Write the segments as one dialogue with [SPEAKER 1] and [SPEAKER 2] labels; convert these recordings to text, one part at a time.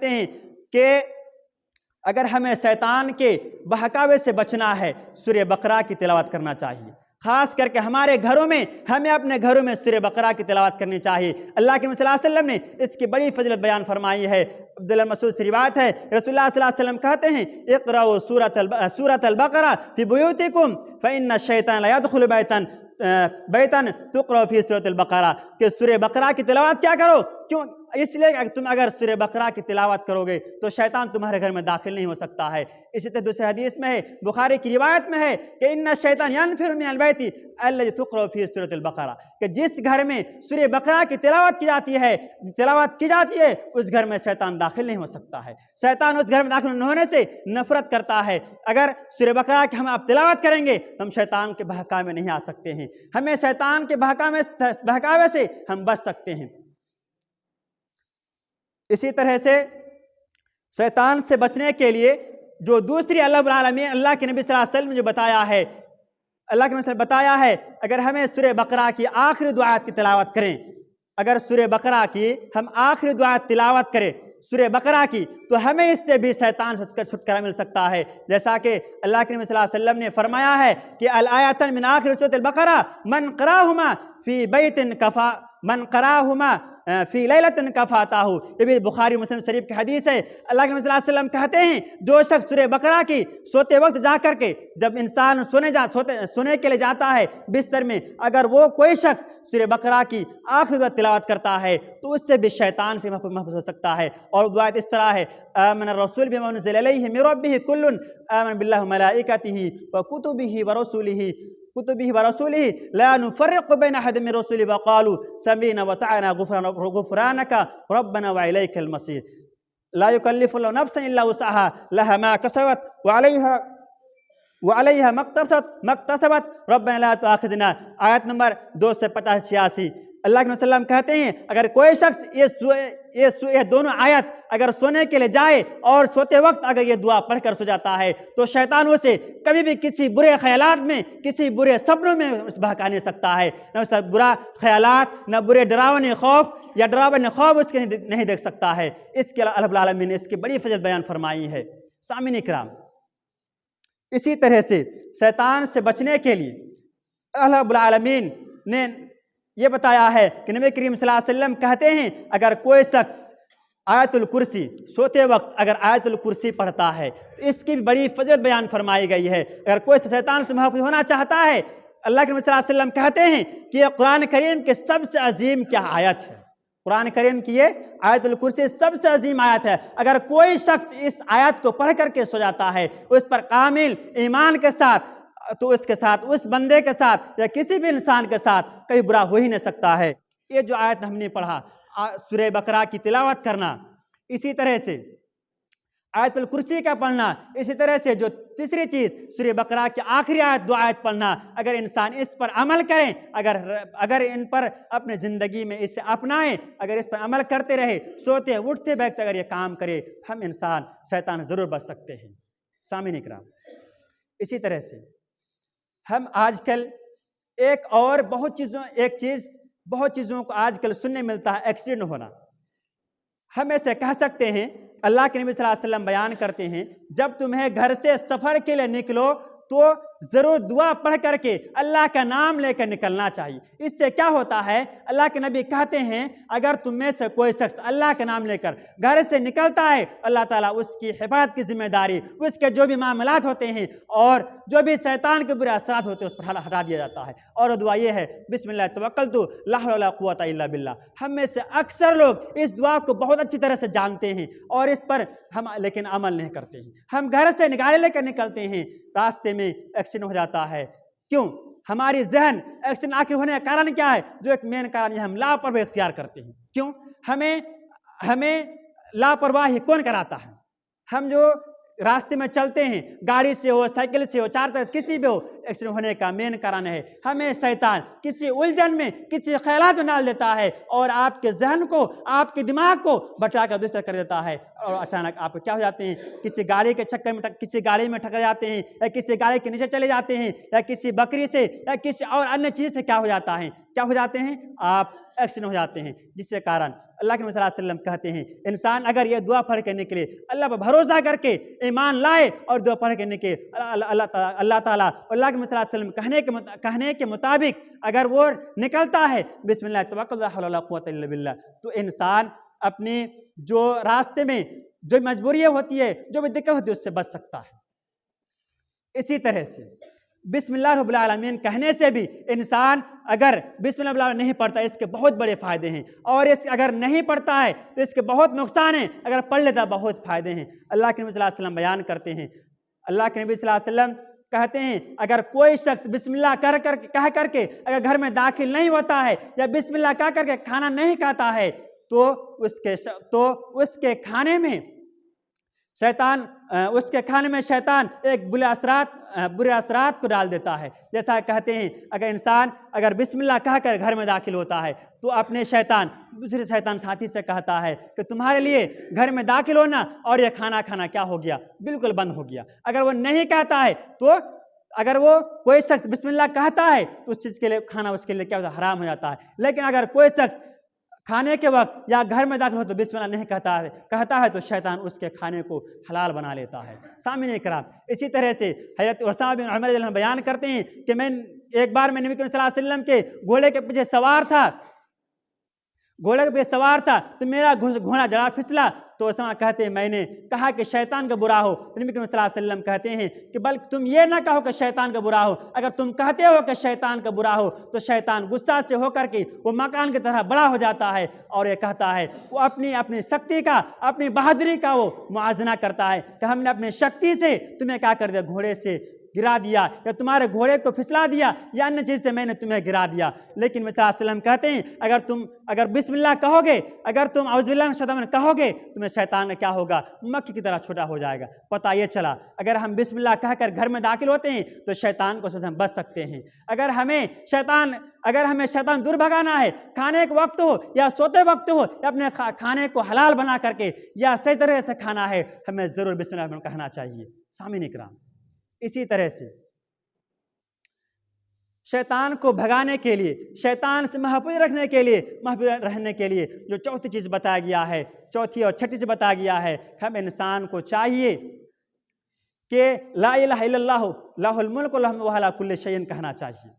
[SPEAKER 1] ہیں کہ اگر ہمیں شیطان کے بہکاوے سے بچنا ہے سورہ بقرہ کی تلاوت کرنا چاہیے، خاص کر کے ہمارے گھروں میں ہمیں اپنے گھروں میں سورہ بقرہ کی تلاوت کرنی چاہیے۔ اللہ کے نبی صلی اللہ علیہ وسلم نے اس کی بڑی فضیلت بیان فرمائی ہے۔ عبداللہ مسعود سے روایت ہے، رسول اللہ صلی اللہ علیہ وسلم کہتے ہیں اقرؤوا سورۃ البقرہ فی بیوتکم فإن الشیطان لا يدخل بیتن تقرأ فی سورۃ البقرہ، کہ سورہ بقرہ کی تلاوت کیا کرو، کیوں؟ اس لیے کہ تم اگر سورہ بقرہ کی تلاوت کرو گے تو شیطان تمہارے گھر میں داخل نہیں ہو سکتا ہے۔ اسی طرح دوسرے حدیث میں ہے، بخاری کی روایت میں ہے کہ ان الشیطان ینفر من البیت الذی تقرأ فی سورۃ البقرہ، کہ جس گھر میں سورہ بقرہ کی تلاوت کی جاتی ہے اس گھر میں شیطان داخل نہیں ہو سکتا ہے۔ شیطان اس گھر میں داخل نہ ہونے سے نفرت کرتا ہے۔ اگر سورہ بقرہ کی ہم آپ تلاوت کریں گے تو ہم شیطان کے بہکاوے میں نہیں آ سکتے ہیں، ہمیں شیطان کے بہکاوے سے ہم بچ سکتے ہیں۔ اسی طرح سے شیطان سے بچنے کے لیے جو دوسری اللہ رب العالمین اللہ کے نبی صلی اللہ علیہ وسلم نے جو بتایا ہے، اللہ کے نبی نے بتایا ہے اگر ہمیں سورہ بقرہ کی آخری دعات کی تلاوت کریں، اگر سورہ بقرہ کی ہم آخری دعات تلاوت کریں سورہ بقرہ کی، تو ہمیں اس سے بھی شیطان سے چھٹکارا مل سکتا ہے۔ جیسا کہ اللہ کے نبی صلی اللہ علیہ وسلم نے فرمایا ہے کہ الآیتان من آخر سورۃ البقرہ من قرأہما فی بیت کفا من قرأہما فی لیلۃ کفاتہ، یہ بھی بخاری مسلم شریف کی حدیث ہے۔ اللہ کے نبی صلی اللہ علیہ وسلم کہتے ہیں جو شخص سورہ بقرہ کی سوتے وقت جا کر کے، جب انسان سونے کے لیے جاتا ہے بستر میں، اگر وہ کوئی شخص سورہ بقرہ کی آخری دعا تلاوت کرتا ہے تو اس سے بھی شیطان سے محفوظ ہو سکتا ہے۔ اور دعا اس طرح ہے آمن الرسول بما انزل الیہ من ربہ کل آمن باللہ وملائکتہ وکتبہ ورسولہ لا نفرق بین احد من رسولہ وقالوا سمعنا وطعنا غفرانک ربنا وإلیک المصیر۔ لا یکلف اللہ نفسا الا وسعها لها ما کسبت وعلیہا مکتسبت ربنا لا تؤاخذنا، آیت نمبر 285-86۔ اللہ کے وسلم کہتے ہیں اگر کوئی شخص یہ دونوں آیت اگر سونے کے لیے جائے اور سوتے وقت اگر یہ دعا پڑھ کر سو جاتا ہے تو شیطان اسے کبھی بھی کسی برے خیالات میں، کسی برے سپنوں میں بہکا نہیں سکتا ہے، نہ اس کا برا خیالات، نہ برے ڈراونے خوف اس کے نہیں دیکھ سکتا ہے۔ اس کے اللہ رب العالمین نے اس کی بڑی فضیلت بیان فرمائی ہے۔ سامعین اکرام، اسی طرح سے شیطان سے بچنے کے لیے اللہ رب العالمین نے یہ بتایا ہے کہ نبی کریم صلی اللہ علیہ وسلم کہتے ہیں اگر کوئی شخص آیت الکرسی سوتے وقت اگر آیت الکرسی پڑھتا ہے تو اس کی بڑی فضیلت بیان فرمائی گئی ہے۔ اگر کوئی شیطان سے محفوظ ہونا چاہتا ہے، اللہ کے نبی صلی اللہ علیہ وسلم کہتے ہیں کہ یہ قرآن کریم کی سب سے عظیم کیا آیت ہے، قرآن کریم کی یہ آیت الکرسی سب سے عظیم آیت ہے۔ اگر کوئی شخص اس آیت کو پڑھ کر کے سو جاتا ہے اس پر کامل ایمان کے ساتھ، تو اس کے ساتھ، اس بندے کے ساتھ یا کسی بھی انسان کے ساتھ کبھی برا ہو ہی نہیں سکتا ہے۔ یہ جو آیت ہم نے پڑھا سورہ بقرہ کی تلاوت کرنا، اسی طرح سے آیت الکرسی کا پڑھنا، اسی طرح سے جو تیسری چیز سورہ بقرہ کی آخری آیت دو آیت پڑھنا، اگر انسان اس پر عمل کریں، اگر ان پر اپنے زندگی میں اسے اپنائیں، اگر اس پر عمل کرتے رہے، سوتے اٹھتے وقت اگر یہ کام کرے، ہم انسان شیطان ضرور بچ سکتے ہیں۔ سامعین اکرام، اسی طرح سے ہم آج کل بہت چیزوں کو آج کل سننے ملتا ہے، ایکسیڈنٹ ہونا۔ ہم ایسے کہہ سکتے ہیں، اللہ کے نبی صلی اللہ علیہ وسلم بیان کرتے ہیں جب تمہیں گھر سے سفر کے لیے نکلو تو ضرور دعا پڑھ کر کے اللہ کا نام لے کر نکلنا چاہیے۔ اس سے کیا ہوتا ہے، اللہ کے نبی کہتے ہیں اگر تم میں سے کوئی شخص اللہ کا نام لے کر گھر سے نکلتا ہے، اللہ تعالیٰ اس کی حفاظت کی ذمہ داری، اس کے جو بھی معاملات ہوتے ہیں اور جو بھی شیطان کے برے اثرات ہوتے ہیں اس پر ہٹا دیا جاتا ہے۔ اور دعا یہ ہے بسم اللہ توکلت لا حول ولا قوت الا باللہ۔ ہم میں سے اکثر لوگ اس دعا کو بہت اچھی طرح سے جانتے ہیں اور اس پر ہم لیکن عمل نہیں کرتے ہیں۔ ہم گھر سے گاڑی لے کر نکلتے ہیں، راستے میں ایکسیڈنٹ ہو جاتا ہے۔ کیوں؟ ہماری ذہن ایکسیڈنٹ آخر ہونے کا کارن کیا ہے؟ جو ایک مین کارن ہے، ہم لاپرواہی اختیار کرتے ہیں۔ کیوں؟ ہمیں لاپرواہی کون کراتا ہے؟ ہم جو راستے میں چلتے ہیں، گاڑی سے ہو، سائیکل سے ہو، چار چکر کسی بھی ہو، ایکسیڈنٹ ہونے کا مین کارن ہے ہمیں شیطان کسی الجھن میں، کسی خیالات میں ڈال دیتا ہے اور آپ کے ذہن کو، آپ کے دماغ کو بٹا کر دوسرا کر دیتا ہے اور اچانک آپ کیا ہو جاتے ہیں، کسی گاڑی کے چکر میں، کسی گاڑی میں ٹکر جاتے ہیں یا کسی گاڑی کے نیچے چلے جاتے ہیں یا کسی بکری سے یا کسی اور انیہ چیز سے کیا ہو جاتا ہے، کیا ہو جاتے ہیں، آپ एक्सीडेंट हो जाते हैं, जिसके कारण अल्लाह के नबी सल्लल्लाहु अलैहि वसल्लम कहते हैं इंसान अगर ये दुआ पढ़ करने के लिए अल्लाह पर भरोसा करके ईमान लाए और दुआ पढ़ करने के अल्लाह ताला अल्लाह के नबी सल्लल्लाहु अलैहि वसल्लम कहने के मुताबिक अगर वो निकलता है बिस्मिल्लाह तवक्कल ला हौला वला कुव्वता इल्ला बिल्लाह, तो इंसान अपने जो रास्ते में जो मजबूरियाँ होती है, जो भी दिक्कत होती है, उससे बच सकता है। इसी तरह से बिस्मिल्लाह रब्बिल आलमीन कहने से भी इंसान अगर बिस्मिल्लाह रब्बिल आलमीन नहीं पढ़ता, इसके बहुत बड़े फ़ायदे हैं, और इस अगर नहीं पढ़ता है तो इसके बहुत नुकसान हैं, अगर पढ़ लेता बहुत फ़ायदे हैं। अल्लाह के नबी सल्लल्लाहु अलैहि वसल्लम बयान करते हैं, अल्लाह के नबी सल्लल्लाहु अलैहि वसल्लम कहते हैं अगर कोई शख्स बिस्मिल्लाह कह करके अगर घर में दाखिल नहीं होता है या बिस्मिल्लाह कह करके खाना नहीं खाता है तो उसके खाने में शैतान एक बुरे असरात को डाल देता है। जैसा कहते हैं अगर इंसान अगर बिस्मिल्लाह कहकर घर में दाखिल होता है तो अपने दूसरे शैतान साथी से कहता है कि तुम्हारे लिए घर में दाखिल होना और ये खाना खाना क्या हो गया, बिल्कुल बंद हो गया। अगर वो नहीं कहता है तो अगर वो कोई शख्स बिस्मिल्लाह कहता है तो उस चीज़ के लिए खाना उसके लिए क्या होता है, हराम हो जाता है। लेकिन अगर कोई शख्स खाने के वक्त या घर में दाखिल हो तो बिस्मिल्लाह नहीं कहता है तो शैतान उसके खाने को हलाल बना लेता है। सामने इकराम, इसी तरह से हज़रत उसामा बिन उमर रज़ियल्लाहु अन्हु बयान करते हैं कि मैं एक बार नबी करीम सल्लल्लाहु अलैहि वसल्लम के घोड़े के पीछे सवार था तो मेरा घोड़ा जरा फिसला तो उसामा कहते हैं मैंने कहा कि शैतान का बुरा हो, तो नबी करीम सल्लल्लाहु अलैहि वसल्लम कहते हैं कि बल्कि तुम ये ना कहो कि शैतान का बुरा हो, अगर तुम कहते हो कि शैतान का बुरा हो तो शैतान गुस्सा से होकर के वो मकान की तरह बड़ा हो जाता है और ये कहता है वो अपनी शक्ति का, अपनी बहादुरी का वो मुआजना करता है कि हमने अपनी शक्ति से तुम्हें क्या कर दिया, घोड़े से गिरा दिया या तुम्हारे घोड़े को फिसला दिया या अन्य चीज़ से मैंने तुम्हें गिरा दिया। लेकिन नबी सल्लल्लाहु अलैहि वसल्लम कहते हैं अगर बिस्मिल्लाह कहोगे, अगर तुम औज़ुबिल्लाहि मिनश शैतानिर रजीम कहोगे, तुम्हें शैतान क्या होगा, मक्खी की तरह छोटा हो जाएगा। पता ये चला अगर हम बिस्मिल्लाह कहकर घर में दाखिल होते हैं तो शैतान को से हम बच सकते हैं। अगर हमें शैतान दूर भगाना है, खाने के वक्त हो या सोते वक्त हो या अपने खाने को हलाल बना करके या सही तरह से खाना है, हमें ज़रूर बिस्मिल्लाह कहना चाहिए। सामीन इकराम, इसी तरह से शैतान को भगाने के लिए, शैतान से महफूज रहने के लिए जो चौथी चीज़ बताया गया है, चौथी और छठी चीज़ बताया गया है, हम इंसान को चाहिए कि ला इलाहा इल्लल्लाह लहुल मुल्क व हुवा अला कुल्लि शैइन कहना चाहिए।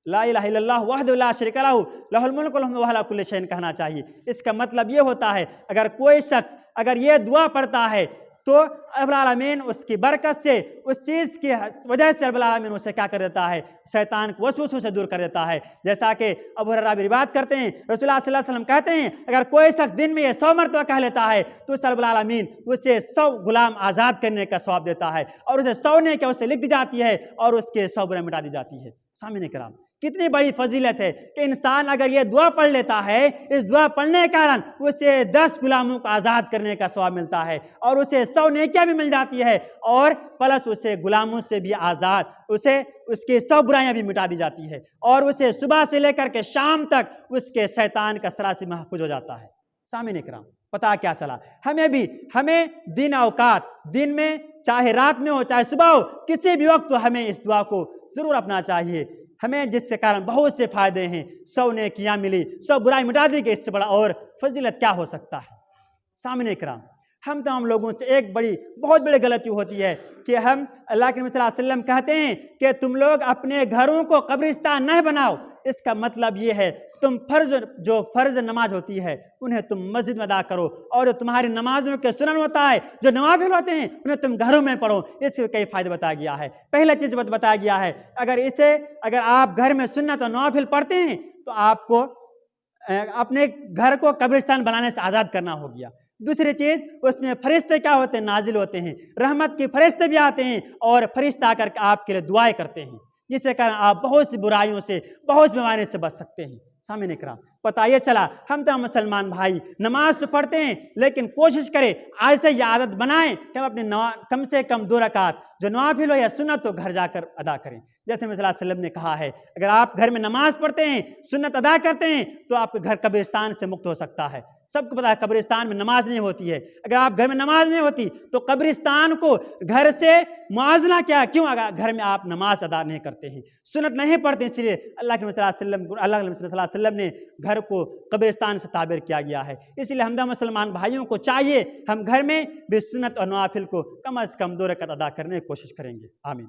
[SPEAKER 1] ला इलाहा इल्लल्लाह वहदहु ला शरीका लहू लहुल मुल्क व हुवा अला कुल्लि शैइन कहना चाहिए। इसका मतलब ये होता है अगर कोई शख्स अगर ये दुआ पढ़ता है तो रब्बुल आलमीन उसकी बरकत से, उस चीज़ की वजह से रब्बुल आलमीन उसे क्या कर देता है, शैतान को वसवसों से दूर कर देता है। जैसा कि अबू हुरैरा रिवायत करते हैं, रसूलुल्लाह सल्लल्लाहु अलैहि वसल्लम कहते हैं अगर कोई शख्स दिन में ये 100 मरतबा कह लेता है तो रब्बुल आलमीन उसे 100 गुलाम आज़ाद करने का सवाब देता है और उसे 100 ने क्या उसे लिख दी जाती है और उसके 100 बुराई मिटा दी जाती है। सामने कराम, कितनी बड़ी फजीलत है कि इंसान अगर ये दुआ पढ़ लेता है, इस दुआ पढ़ने के कारण उसे 10 गुलामों को आज़ाद करने का सवाब मिलता है और उसे 100 नेकियां भी मिल जाती है और प्लस उसे गुलामों से भी आज़ाद, उसे उसकी 100 बुराइयां भी मिटा दी जाती है और उसे सुबह से लेकर के शाम तक उसके शैतान का सरा से महफूज हो जाता है। सामने इकराम, पता क्या चला, हमें दिन औकात, दिन में चाहे रात में हो चाहे सुबह हो, किसी भी वक्त हमें इस दुआ को ज़रूर अपनाना चाहिए, हमें जिसके कारण बहुत से फायदे हैं। 100 नेकियां मिली, 100 बुराई मिटा दी गई, इससे बड़ा और फजीलत क्या हो सकता है। सामने इकराम, हम लोगों से एक बहुत बड़ी गलती होती है कि हम अल्लाह के नबी सल्लल्लाहु अलैहि वसल्लम कहते हैं कि तुम लोग अपने घरों को कब्रिस्तान नहीं बनाओ। इसका मतलब ये है तुम जो फ़र्ज नमाज होती है उन्हें तुम मस्जिद में अदा करो और जो तुम्हारी नमाजों के सुनन होता है, जो नवाफिल होते हैं, उन्हें तुम घरों में पढ़ो। इसके कई फ़ायदे बताया गया है। पहला चीज़ बताया गया है अगर आप घर में सुन्नत और नवाफिल पढ़ते हैं तो आपको अपने घर को कब्रिस्तान बनाने से आज़ाद करना हो गया। दूसरी चीज़, उसमें फरिश्ते क्या होते हैं, नाजिल होते हैं, रहमत के फरिश्ते भी आते हैं और फरिश्ते आकर आपके लिए दुआएं करते हैं, जिसके कारण आप बहुत सी बुराइयों से, बहुत बीमारियों से बच सकते हैं। सामने इकराम, पता ये चला हम तो मुसलमान भाई नमाज तो पढ़ते हैं लेकिन कोशिश करें आज से ये आदत बनाएं कि हम अपने कम से कम 2 रकात जो नवाफिल हो या सुन्नत तो घर जाकर अदा करें। जैसे नबी सल्लल्लाहु अलैहि वसल्लम ने कहा है अगर आप घर में नमाज पढ़ते हैं, सुन्नत अदा करते हैं तो आपके घर कब्रिस्तान से मुक्त हो सकता है। سب کو پتا ہے قبرستان میں نماز نہیں ہوتی ہے. اگر آپ گھر میں نماز نہیں ہوتی تو قبرستان کو گھر سے موازنہ کیا, کیوں اگر گھر میں آپ نماز ادا نہیں کرتے ہیں, سنت نہیں پڑھتے, اس لیے اللہ کے نبی صلی اللہ علیہ وسلم نے گھر کو قبرستان سے تعبیر کیا گیا ہے. اس لیے ہم مسلمان بھائیوں کو چاہیے ہم گھر میں بھی سنت اور نوافل کو کم از کم 2 رکعت ادا کرنے کی کوشش کریں گے. آمین.